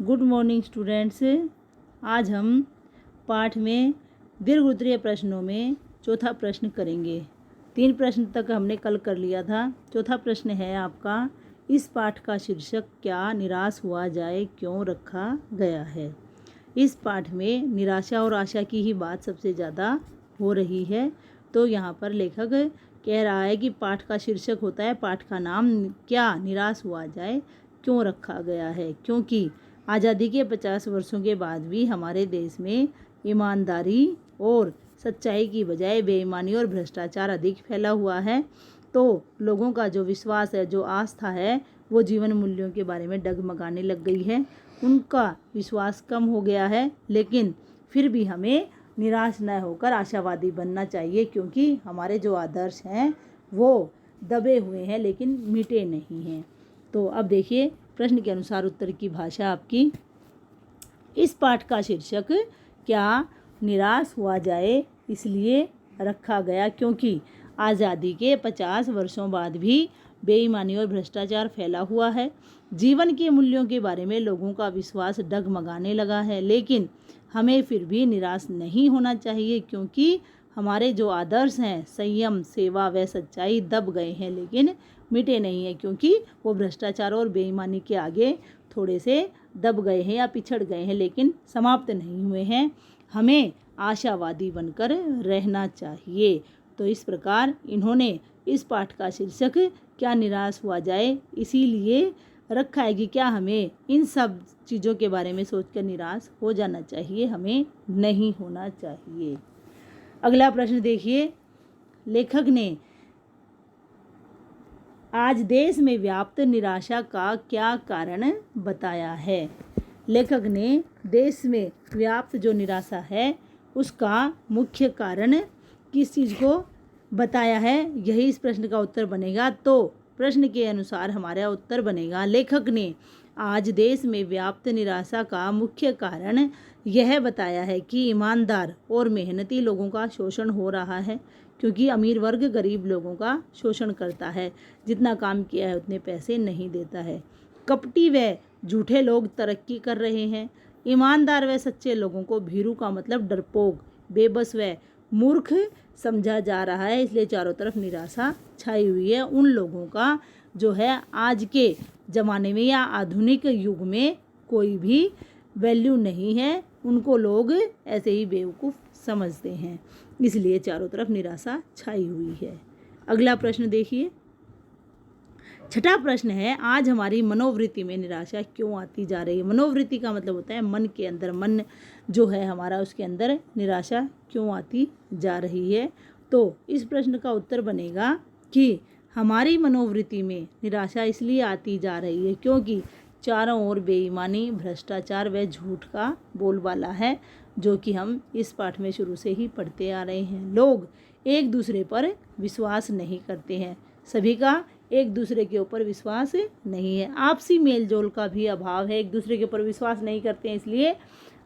Good morning students. आज हम पाठ में दीर्घ उत्तरीय प्रश्नों में चौथा प्रश्न करेंगे। 3 प्रश्न तक हमने कल कर लिया था। चौथा प्रश्न है आपका, इस पाठ का शीर्षक क्या निराश हुआ जाए क्यों रखा गया है। इस पाठ में निराशा और आशा की ही बात सबसे ज़्यादा हो रही है। तो यहाँ पर लेखक कह रहा है कि पाठ का शीर्षक होता है, पाठ का नाम क्या निराश हुआ जाए क्यों रखा गया है, क्योंकि आज़ादी के 50 वर्षों के बाद भी हमारे देश में ईमानदारी और सच्चाई की बजाय बेईमानी और भ्रष्टाचार अधिक फैला हुआ है। तो लोगों का जो विश्वास है, जो आस्था है, वो जीवन मूल्यों के बारे में डगमगाने लग गई है। उनका विश्वास कम हो गया है, लेकिन फिर भी हमें निराश न होकर आशावादी बनना चाहिए, क्योंकि हमारे जो आदर्श हैं वो दबे हुए हैं लेकिन मिटे नहीं हैं। तो अब देखिए प्रश्न के अनुसार उत्तर की भाषा आपकी। इस पाठ का शीर्षक क्या निराश हुआ जाए इसलिए रखा गया क्योंकि आज़ादी के 50 वर्षों बाद भी बेईमानी और भ्रष्टाचार फैला हुआ है। जीवन के मूल्यों के बारे में लोगों का विश्वास डगमगाने लगा है, लेकिन हमें फिर भी निराश नहीं होना चाहिए, क्योंकि हमारे जो आदर्श हैं, संयम, सेवा व सच्चाई दब गए हैं लेकिन मिटे नहीं हैं, क्योंकि वो भ्रष्टाचार और बेईमानी के आगे थोड़े से दब गए हैं या पिछड़ गए हैं, लेकिन समाप्त नहीं हुए हैं। हमें आशावादी बनकर रहना चाहिए। तो इस प्रकार इन्होंने इस पाठ का शीर्षक क्या निराश हुआ जाए इसीलिए रखा है कि क्या हमें इन सब चीज़ों के बारे में सोचकर निराश हो जाना चाहिए, हमें नहीं होना चाहिए। अगला प्रश्न देखिए, लेखक ने आज देश में व्याप्त निराशा का क्या कारण बताया है। लेखक ने देश में व्याप्त जो निराशा है उसका मुख्य कारण किस चीज़ को बताया है, यही इस प्रश्न का उत्तर बनेगा। तो प्रश्न के अनुसार हमारा उत्तर बनेगा, लेखक ने आज देश में व्याप्त निराशा का मुख्य कारण यह बताया है कि ईमानदार और मेहनती लोगों का शोषण हो रहा है, क्योंकि अमीर वर्ग गरीब लोगों का शोषण करता है, जितना काम किया है उतने पैसे नहीं देता है। कपटी व झूठे लोग तरक्की कर रहे हैं। ईमानदार व सच्चे लोगों को भीरू का मतलब डरपोक, बेबस व मूर्ख समझा जा रहा है, इसलिए चारों तरफ निराशा छाई हुई है। उन लोगों का जो है आज के ज़माने में या आधुनिक युग में कोई भी वैल्यू नहीं है, उनको लोग ऐसे ही बेवकूफ़ समझते हैं, इसलिए चारों तरफ निराशा छाई हुई है। अगला प्रश्न देखिए, छठा प्रश्न है, आज हमारी मनोवृत्ति में निराशा क्यों आती जा रही है। मनोवृत्ति का मतलब होता है मन के अंदर, मन जो है हमारा, उसके अंदर निराशा क्यों आती जा रही है। तो इस प्रश्न का उत्तर बनेगा कि हमारी मनोवृत्ति में निराशा इसलिए आती जा रही है क्योंकि चारों ओर बेईमानी, भ्रष्टाचार व झूठ का बोलबाला है, जो कि हम इस पाठ में शुरू से ही पढ़ते आ रहे हैं। लोग एक दूसरे पर विश्वास नहीं करते हैं, सभी का एक दूसरे के ऊपर विश्वास नहीं है। आपसी मेलजोल का भी अभाव है, एक दूसरे के ऊपर विश्वास नहीं करते हैं, इसलिए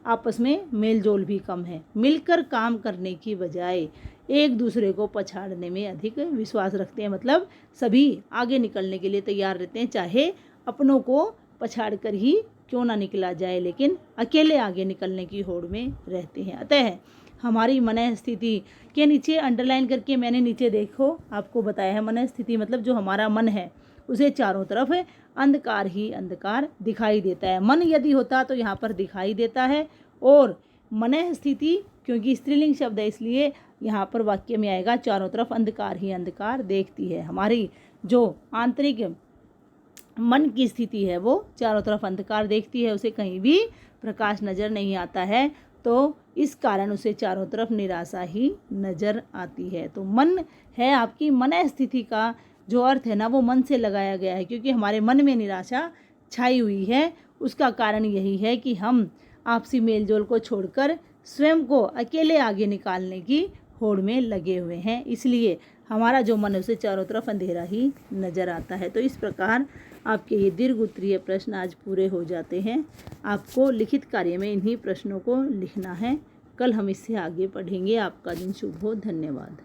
आपस में मेलजोल भी कम है। मिलकर काम करने की बजाय एक दूसरे को पछाड़ने में अधिक विश्वास रखते हैं, मतलब सभी आगे निकलने के लिए तैयार रहते हैं, चाहे अपनों को पछाड़ कर ही क्यों ना निकला जाए, लेकिन अकेले आगे निकलने की होड़ में रहते हैं। अतः हमारी मन स्थिति के नीचे अंडरलाइन करके मैंने नीचे देखो आपको बताया है, मन स्थिति मतलब जो हमारा मन है उसे चारों तरफ अंधकार ही अंधकार दिखाई देता है। मन यदि होता तो यहाँ पर दिखाई देता है, और मन स्थिति क्योंकि स्त्रीलिंग शब्द है इसलिए यहाँ पर वाक्य में आएगा चारों तरफ अंधकार ही अंधकार देखती है। हमारी जो आंतरिक मन की स्थिति है वो चारों तरफ अंधकार देखती है, उसे कहीं भी प्रकाश नज़र नहीं आता है, तो इस कारण उसे चारों तरफ निराशा ही नज़र आती है। तो मन है आपकी, मन स्थिति का जो अर्थ है ना वो मन से लगाया गया है, क्योंकि हमारे मन में निराशा छाई हुई है। उसका कारण यही है कि हम आपसी मेलजोल को छोड़कर स्वयं को अकेले आगे निकालने की होड़ में लगे हुए हैं, इसलिए हमारा जो मन है उसे चारों तरफ अंधेरा ही नज़र आता है। तो इस प्रकार आपके ये दीर्घ उत्तरीय प्रश्न आज पूरे हो जाते हैं। आपको लिखित कार्य में इन्हीं प्रश्नों को लिखना है। कल हम इससे आगे पढ़ेंगे। आपका दिन शुभ हो। धन्यवाद।